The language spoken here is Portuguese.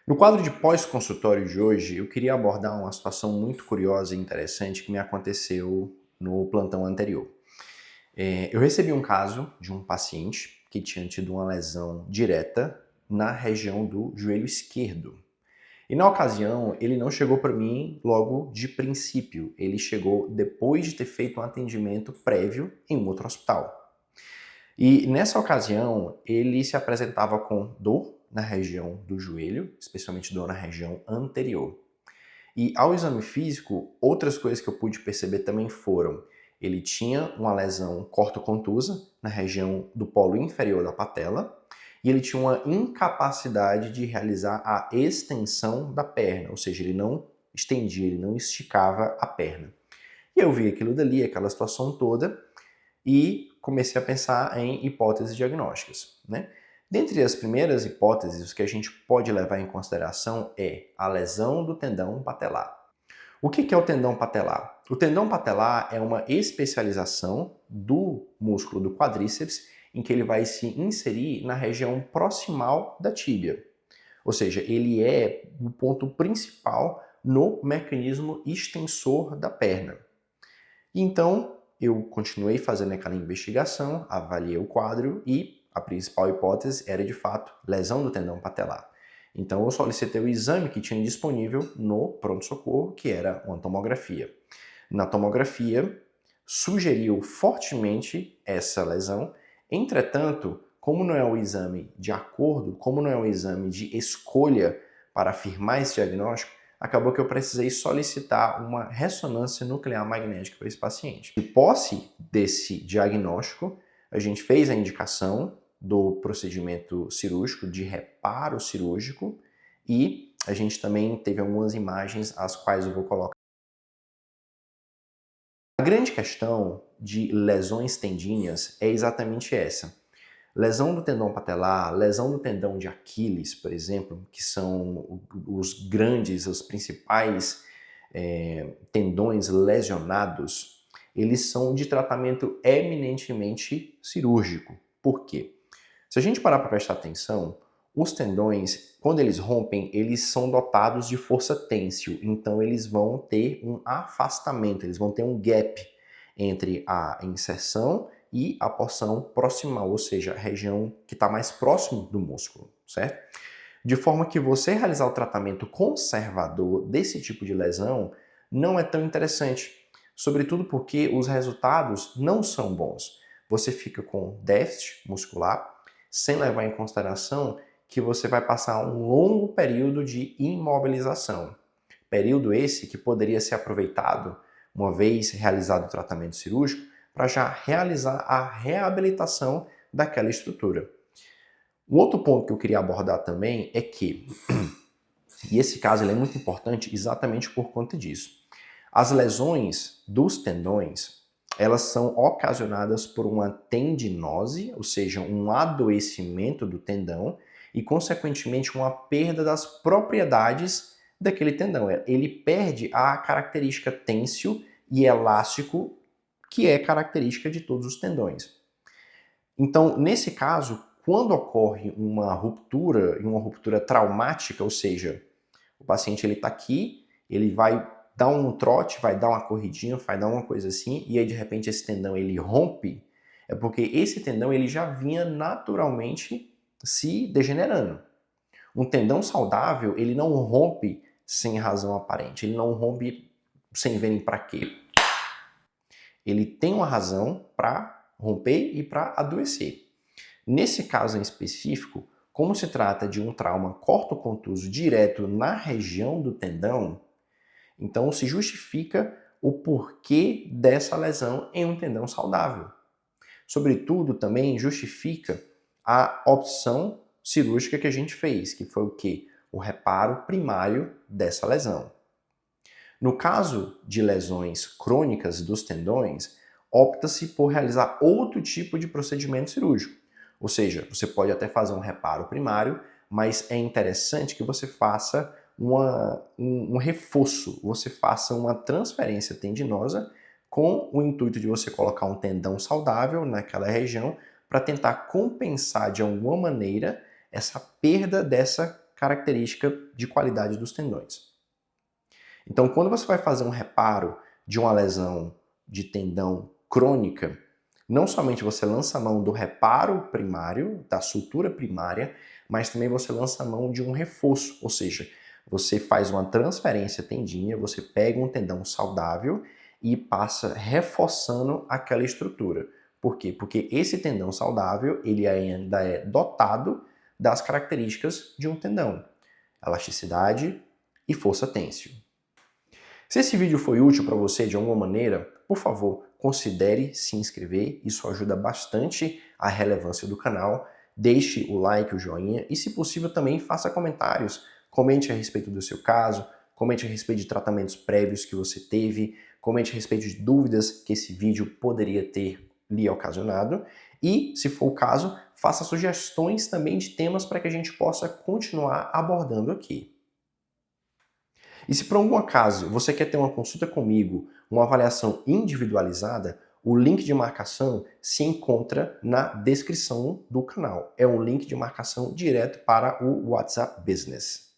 No quadro de pós-consultório de hoje, eu queria abordar uma situação muito curiosa e interessante que me aconteceu no plantão anterior. Eu recebi um caso de um paciente que tinha tido uma lesão direta na região do joelho esquerdo. E na ocasião, ele não chegou para mim logo de princípio, ele chegou depois de ter feito um atendimento prévio em um outro hospital. E nessa ocasião, ele se apresentava com dor na região do joelho, especialmente dor na região anterior. E ao exame físico, outras coisas que eu pude perceber também foram: ele tinha uma lesão cortocontusa na região do polo inferior da patela e ele tinha uma incapacidade de realizar a extensão da perna, ou seja, ele não estendia, ele não esticava a perna. E eu vi aquilo dali, aquela situação toda, e comecei a pensar em hipóteses diagnósticas, né? Dentre as primeiras hipóteses, o que a gente pode levar em consideração é a lesão do tendão patelar. O que é o tendão patelar? O tendão patelar é uma especialização do músculo do quadríceps em que ele vai se inserir na região proximal da tíbia. Ou seja, ele é o ponto principal no mecanismo extensor da perna. Então, eu continuei fazendo aquela investigação, avaliei o quadro e a principal hipótese era de fato lesão do tendão patelar. Então eu solicitei o exame que tinha disponível no pronto-socorro, que era uma tomografia. Na tomografia, sugeriu fortemente essa lesão, entretanto, como não é um exame de acordo, como não é um exame de escolha para afirmar esse diagnóstico, acabou que eu precisei solicitar uma ressonância nuclear magnética para esse paciente. De posse desse diagnóstico, a gente fez a indicação do procedimento cirúrgico, de reparo cirúrgico, e a gente também teve algumas imagens, as quais eu vou colocar. A grande questão de lesões tendíneas é exatamente essa. Lesão do tendão patelar, lesão do tendão de Aquiles, por exemplo, que são os grandes, os principais tendões lesionados, eles são de tratamento eminentemente cirúrgico. Por quê? Se a gente parar para prestar atenção, os tendões, quando eles rompem, eles são dotados de força têncil, então eles vão ter um afastamento, eles vão ter um gap entre a inserção e a porção proximal, ou seja, a região que está mais próximo do músculo, certo? De forma que você realizar o tratamento conservador desse tipo de lesão não é tão interessante, sobretudo porque os resultados não são bons. Você fica com déficit muscular, sem levar em consideração que você vai passar um longo período de imobilização. Período esse que poderia ser aproveitado, uma vez realizado o tratamento cirúrgico, para já realizar a reabilitação daquela estrutura. Um outro ponto que eu queria abordar também é que, e esse caso ele é muito importante exatamente por conta disso, as lesões dos tendões, elas são ocasionadas por uma tendinose, ou seja, um adoecimento do tendão e, consequentemente, uma perda das propriedades daquele tendão. Ele perde a característica têncil e elástico que é característica de todos os tendões. Então, nesse caso, quando ocorre uma ruptura, e uma ruptura traumática, ou seja, o paciente ele está aqui, ele vai dar um trote, vai dar uma corridinha, vai dar uma coisa assim, e aí de repente esse tendão ele rompe, é porque esse tendão ele já vinha naturalmente se degenerando. Um tendão saudável, ele não rompe sem razão aparente, ele não rompe sem ver nem para quê. Ele tem uma razão para romper e para adoecer. Nesse caso em específico, como se trata de um trauma cortocontuso direto na região do tendão, então se justifica o porquê dessa lesão em um tendão saudável. Sobretudo, também justifica a opção cirúrgica que a gente fez, que foi o quê? O reparo primário dessa lesão. No caso de lesões crônicas dos tendões, opta-se por realizar outro tipo de procedimento cirúrgico. Ou seja, você pode até fazer um reparo primário, mas é interessante que você faça um reforço, você faça uma transferência tendinosa com o intuito de você colocar um tendão saudável naquela região para tentar compensar de alguma maneira essa perda dessa característica de qualidade dos tendões. Então, quando você vai fazer um reparo de uma lesão de tendão crônica, não somente você lança a mão do reparo primário, da sutura primária, mas também você lança a mão de um reforço, ou seja, você faz uma transferência tendínea, você pega um tendão saudável e passa reforçando aquela estrutura. Por quê? Porque esse tendão saudável, ele ainda é dotado das características de um tendão: elasticidade e força têncil. Se esse vídeo foi útil para você de alguma maneira, por favor, considere se inscrever, isso ajuda bastante a relevância do canal. Deixe o like, o joinha e, se possível, também faça comentários. Comente a respeito do seu caso, comente a respeito de tratamentos prévios que você teve, comente a respeito de dúvidas que esse vídeo poderia ter lhe ocasionado e, se for o caso, faça sugestões também de temas para que a gente possa continuar abordando aqui. E se por algum acaso você quer ter uma consulta comigo, uma avaliação individualizada, o link de marcação se encontra na descrição do canal. É um link de marcação direto para o WhatsApp Business.